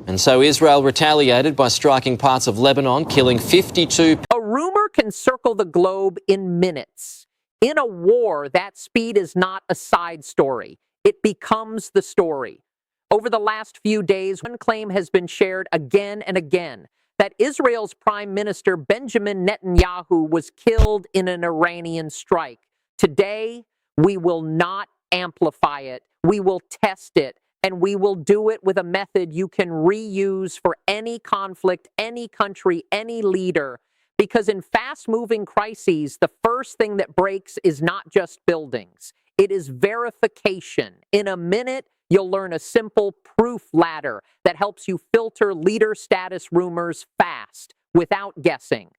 And so Israel retaliated by striking parts of Lebanon, killing 52. A rumor can circle the globe in minutes. In a war, that speed is not a side story. It becomes the story. Over the last few days, one claim has been shared again and again that Israel's Prime Minister Benjamin Netanyahu was killed in an Iranian strike. Today, we will not amplify it. We will test it, and we will do it with a method you can reuse for any conflict, any country, any leader. Because in fast-moving crises, the first thing that breaks is not just buildings. It is verification. In a minute, you'll learn a simple proof ladder that helps you filter leader status rumors fast, without guessing.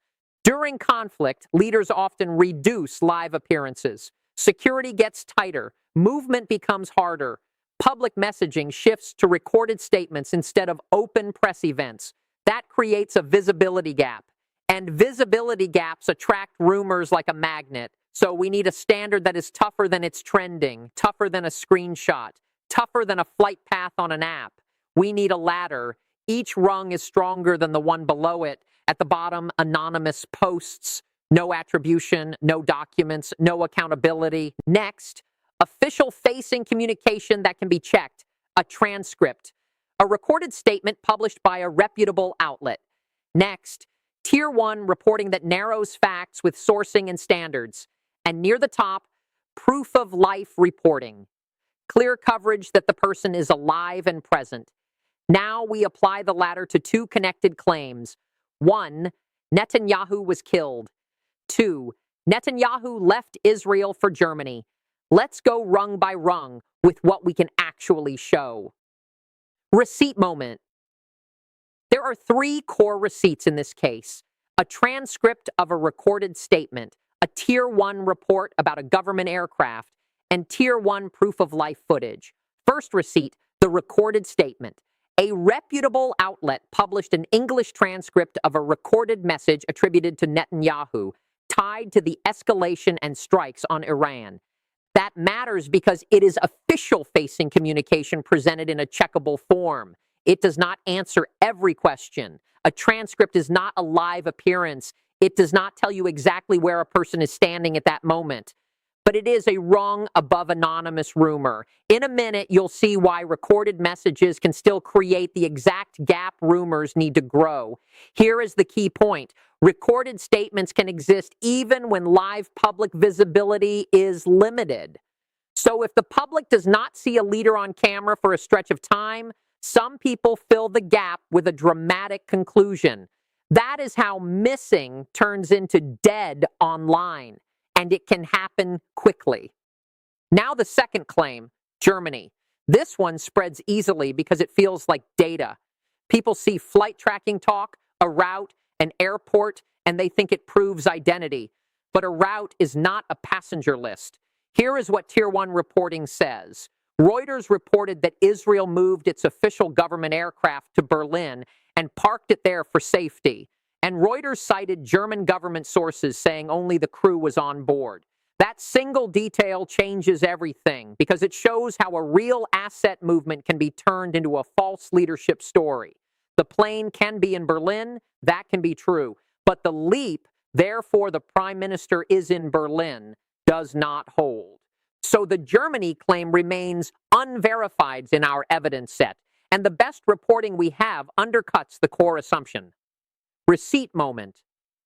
During conflict, leaders often reduce live appearances. Security gets tighter. Movement becomes harder. Public messaging shifts to recorded statements instead of open press events. That creates a visibility gap. And visibility gaps attract rumors like a magnet. So we need a standard that is tougher than it's trending, tougher than a screenshot, tougher than a flight path on an app. We need a ladder. Each rung is stronger than the one below it. At the bottom, anonymous posts, no attribution, no documents, no accountability. Next, official-facing communication that can be checked, a transcript, a recorded statement published by a reputable outlet. Next, Tier 1 reporting that narrows facts with sourcing and standards. And near the top, proof of life reporting. Clear coverage that the person is alive and present. Now we apply the latter to two connected claims. 1, Netanyahu was killed. 2, Netanyahu left Israel for Germany. Let's go rung by rung with what we can actually show. Receipt moment. There are 3 core receipts in this case: a transcript of a recorded statement, a Tier 1 report about a government aircraft, and Tier 1 proof of life footage. First receipt, the recorded statement. A reputable outlet published an English transcript of a recorded message attributed to Netanyahu, tied to the escalation and strikes on Iran. That matters because it is official-facing communication presented in a checkable form. It does not answer every question. A transcript is not a live appearance. It does not tell you exactly where a person is standing at that moment. But it is a rung above anonymous rumor. In a minute, you'll see why recorded messages can still create the exact gap rumors need to grow. Here is the key point. Recorded statements can exist even when live public visibility is limited. So if the public does not see a leader on camera for a stretch of time, some people fill the gap with a dramatic conclusion. That is how missing turns into dead online, and it can happen quickly. Now the second claim, Germany. This one spreads easily because it feels like data. People see flight tracking talk, a route, an airport, and they think it proves identity. But a route is not a passenger list. Here is what Tier 1 reporting says. Reuters reported that Israel moved its official government aircraft to Berlin and parked it there for safety. And Reuters cited German government sources saying only the crew was on board. That single detail changes everything because it shows how a real asset movement can be turned into a false leadership story. The plane can be in Berlin, that can be true. But the leap, therefore the Prime Minister is in Berlin, does not hold. So the Germany claim remains unverified in our evidence set, and the best reporting we have undercuts the core assumption. Receipt moment.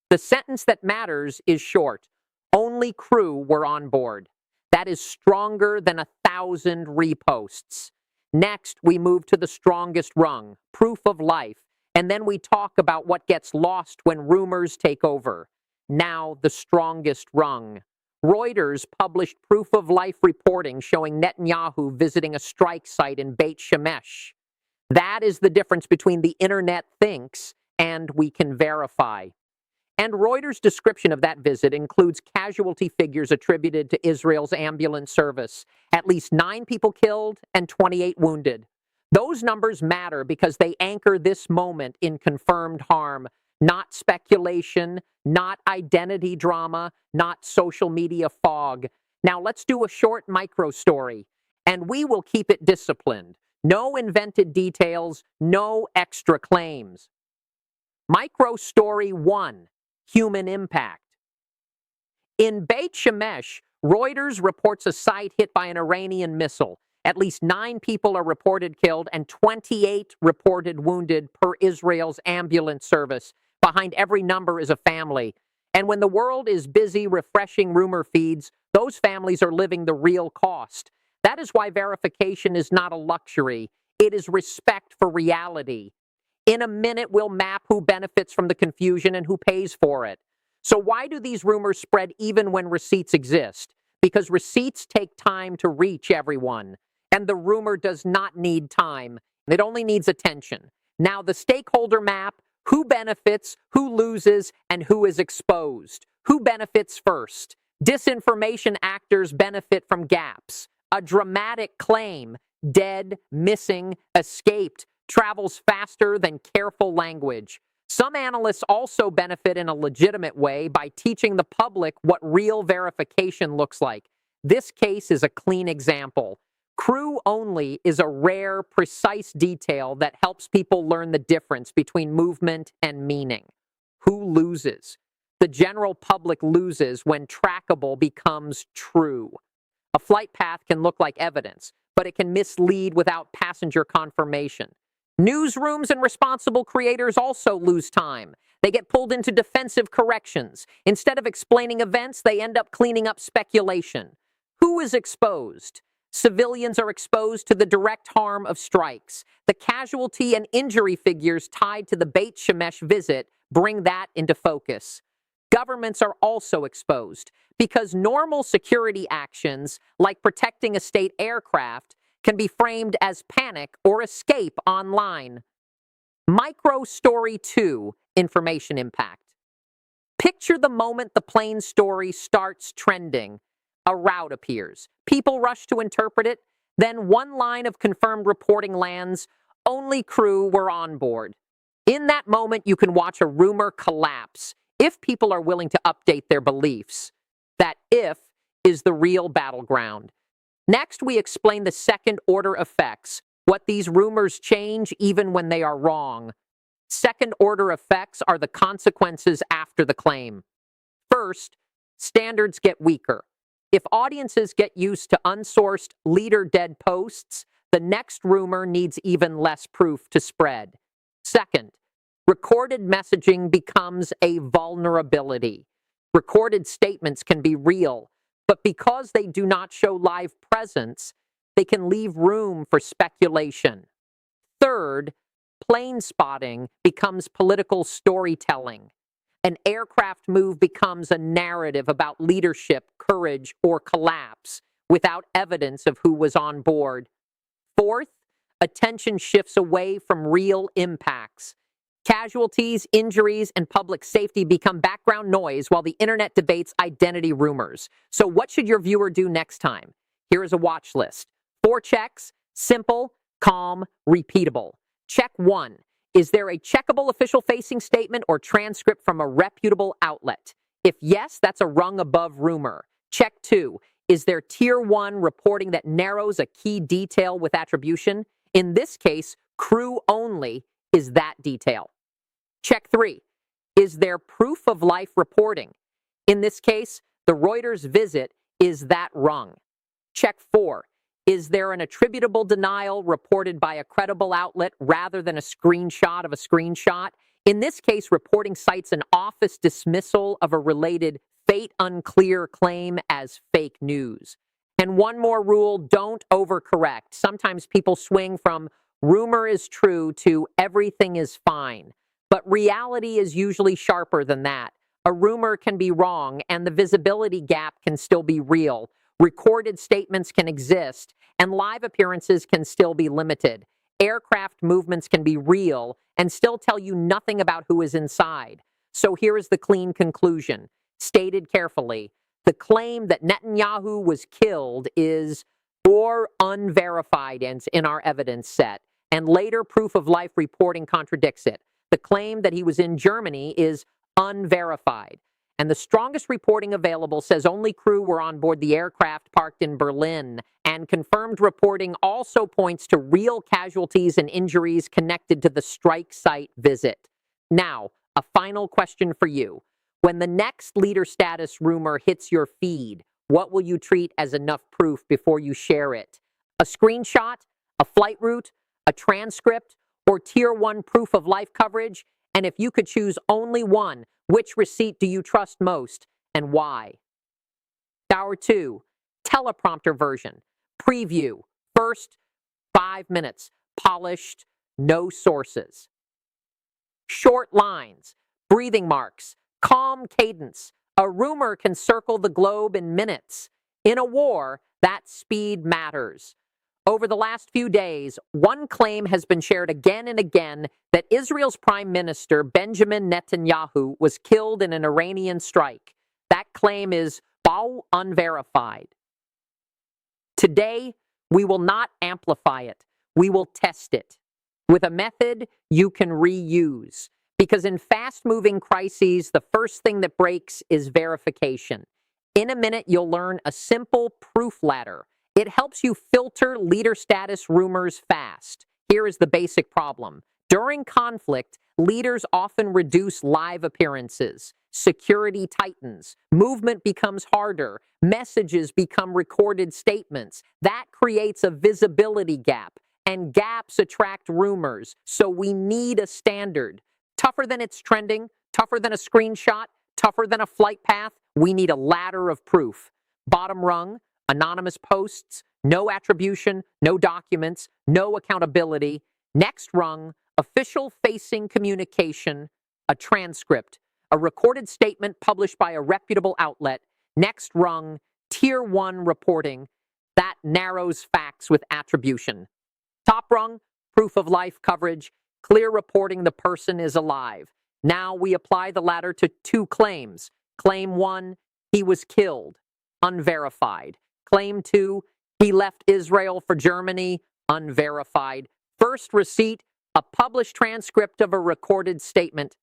The sentence that matters is short. Only crew were on board. That is stronger than 1,000 reposts. Next, we move to the strongest rung, proof of life, and then we talk about what gets lost when rumors take over. Now, the strongest rung. Reuters published proof of life reporting showing Netanyahu visiting a strike site in Beit Shemesh. That is the difference between the internet thinks and we can verify. And Reuters' description of that visit includes casualty figures attributed to Israel's ambulance service. At least 9 people killed and 28 wounded. Those numbers matter because they anchor this moment in confirmed harm, not speculation, not identity drama, not social media fog. Now let's do a short micro story, and we will keep it disciplined. No invented details, no extra claims. Micro story 1, human impact. In Beit Shemesh, Reuters reports a site hit by an Iranian missile. At least 9 people are reported killed and 28 reported wounded per Israel's ambulance service. Behind every number is a family. And when the world is busy refreshing rumor feeds, those families are living the real cost. That is why verification is not a luxury. It is respect for reality. In a minute, we'll map who benefits from the confusion and who pays for it. So why do these rumors spread even when receipts exist? Because receipts take time to reach everyone. And the rumor does not need time. It only needs attention. Now, the stakeholder map, who benefits, who loses, and who is exposed. Who benefits first? Disinformation actors benefit from gaps. A dramatic claim, dead, missing, escaped, travels faster than careful language. Some analysts also benefit in a legitimate way by teaching the public what real verification looks like. This case is a clean example. Crew only is a rare, precise detail that helps people learn the difference between movement and meaning. Who loses? The general public loses when trackable becomes true. A flight path can look like evidence, but it can mislead without passenger confirmation. Newsrooms and responsible creators also lose time. They get pulled into defensive corrections. Instead of explaining events, they end up cleaning up speculation. Who is exposed? Civilians are exposed to the direct harm of strikes. The casualty and injury figures tied to the Beit Shemesh visit bring that into focus. Governments are also exposed because normal security actions, like protecting a state aircraft, can be framed as panic or escape online. Micro story 2, information impact. Picture the moment the plane story starts trending. A route appears. People rush to interpret it. Then one line of confirmed reporting lands. Only crew were on board. In that moment, you can watch a rumor collapse if people are willing to update their beliefs. That if is the real battleground. Next, we explain the second-order effects, what these rumors change even when they are wrong. Second-order effects are the consequences after the claim. First, standards get weaker. If audiences get used to unsourced leader-dead posts, the next rumor needs even less proof to spread. Second, recorded messaging becomes a vulnerability. Recorded statements can be real, but because they do not show live presence, they can leave room for speculation. Third, plane spotting becomes political storytelling. An aircraft move becomes a narrative about leadership, courage, or collapse without evidence of who was on board. Fourth, attention shifts away from real impacts. Casualties, injuries, and public safety become background noise while the internet debates identity rumors. So what should your viewer do next time? Here is a watch list. 4 checks, simple, calm, repeatable. Check 1. Is there a checkable official-facing statement or transcript from a reputable outlet? If yes, that's a rung above rumor. Check 2. Is there Tier 1 reporting that narrows a key detail with attribution? In this case, crew only is that detail. Check 3. Is there proof of life reporting? In this case, the Reuters visit is that rung. Check 4. Is there an attributable denial reported by a credible outlet rather than a screenshot of a screenshot? In this case, reporting cites an office dismissal of a related unclear claim as fake news. And one more rule, don't overcorrect. Sometimes people swing from rumor is true to everything is fine. But reality is usually sharper than that. A rumor can be wrong and the visibility gap can still be real. Recorded statements can exist, and live appearances can still be limited. Aircraft movements can be real and still tell you nothing about who is inside. So here is the clean conclusion, stated carefully. The claim that Netanyahu was killed is or unverified in our evidence set, and later proof of life reporting contradicts it. The claim that he was in Germany is unverified. and the strongest reporting available says only crew were on board the aircraft parked in Berlin, and confirmed reporting also points to real casualties and injuries connected to the strike site visit. Now, a final question for you. When the next leader status rumor hits your feed, what will you treat as enough proof before you share it? A screenshot, a flight route, a transcript, or Tier 1 proof of life coverage? And if you could choose only one, which receipt do you trust most and why? Hour 2, teleprompter version. Preview. First 5 minutes. Polished. No sources. Short lines. Breathing marks. Calm cadence. A rumor can circle the globe in minutes. In a war, that speed matters. Over the last few days, one claim has been shared again and again that Israel's Prime Minister, Benjamin Netanyahu, was killed in an Iranian strike. That claim is unverified. Today, we will not amplify it. We will test it with a method you can reuse. Because in fast-moving crises, the first thing that breaks is verification. In a minute, you'll learn a simple proof ladder. It helps you filter leader status rumors fast. Here is the basic problem. During conflict, leaders often reduce live appearances. Security tightens. Movement becomes harder. Messages become recorded statements. That creates a visibility gap, and gaps attract rumors. So we need a standard. Tougher than it's trending, tougher than a screenshot, tougher than a flight path, we need a ladder of proof. Bottom rung, anonymous posts, no attribution, no documents, no accountability. Next rung, official-facing communication, a transcript, a recorded statement published by a reputable outlet. Next rung, Tier 1 reporting. That narrows facts with attribution. Top rung, proof of life coverage, clear reporting the person is alive. Now we apply the ladder to 2 claims. Claim 1, he was killed, unverified. Claim 2, he left Israel for Germany, unverified. First receipt, a published transcript of a recorded statement.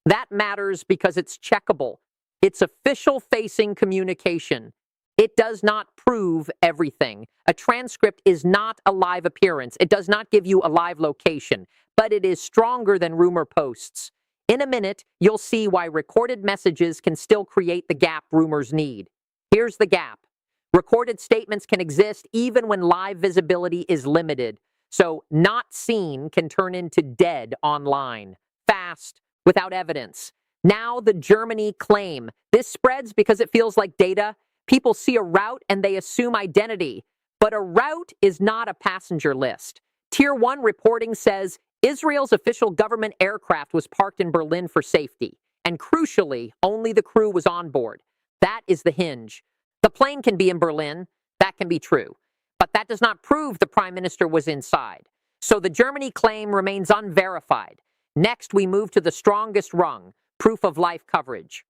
That matters because it's checkable. It's official-facing communication. It does not prove everything. A transcript is not a live appearance. It does not give you a live location, but it is stronger than rumor posts. In a minute, you'll see why recorded messages can still create the gap rumors need. Here's the gap. Recorded statements can exist even when live visibility is limited. So not seen can turn into dead online, fast, without evidence. Now the Germany claim. This spreads because it feels like data. People see a route and they assume identity. But a route is not a passenger list. Tier 1 reporting says Israel's official government aircraft was parked in Berlin for safety. And crucially, only the crew was on board. That is the hinge. The plane can be in Berlin. That can be true. But that does not prove the Prime Minister was inside. So the Germany claim remains unverified. Next, we move to the strongest rung, proof of life coverage.